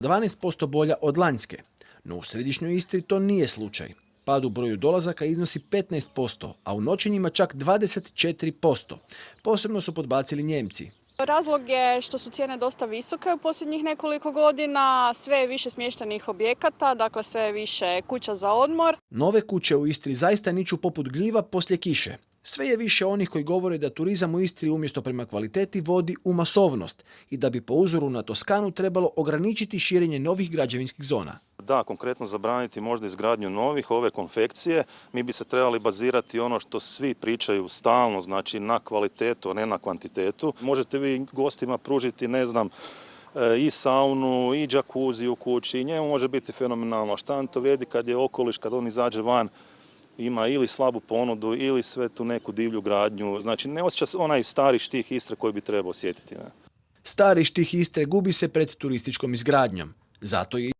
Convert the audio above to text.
12% bolja od lanjske, no u središnjoj Istri to nije slučaj. Pad u broju dolazaka iznosi 15%, a u noćenjima čak 24%. Posebno su podbacili Njemci. Razlog je što su cijene dosta visoke u posljednjih nekoliko godina, sve je više smještajnih objekata, dakle sve je više kuća za odmor. Nove kuće u Istri zaista niču poput gljiva poslije kiše. Sve je više onih koji govore da turizam u Istri umjesto prema kvaliteti vodi u masovnost i da bi po uzoru na Toskanu trebalo ograničiti širenje novih građevinskih zona. Da, konkretno zabraniti možda izgradnju novih, ove konfekcije. Mi bi se trebali bazirati ono što svi pričaju stalno, znači na kvalitetu, a ne na kvantitetu. Možete vi gostima pružiti, ne znam, i saunu, i džakuzi u kući, i njemu može biti fenomenalno. Šta vam to vrijedi kad je okoliš, kad on izađe van, ima ili slabu ponudu ili sve tu neku divlju gradnju. Znači ne osjeća se onaj stari štih Istre koji bi trebao osjetiti. Ne? Stari štih Istre gubi se pred turističkom izgradnjom. Zato je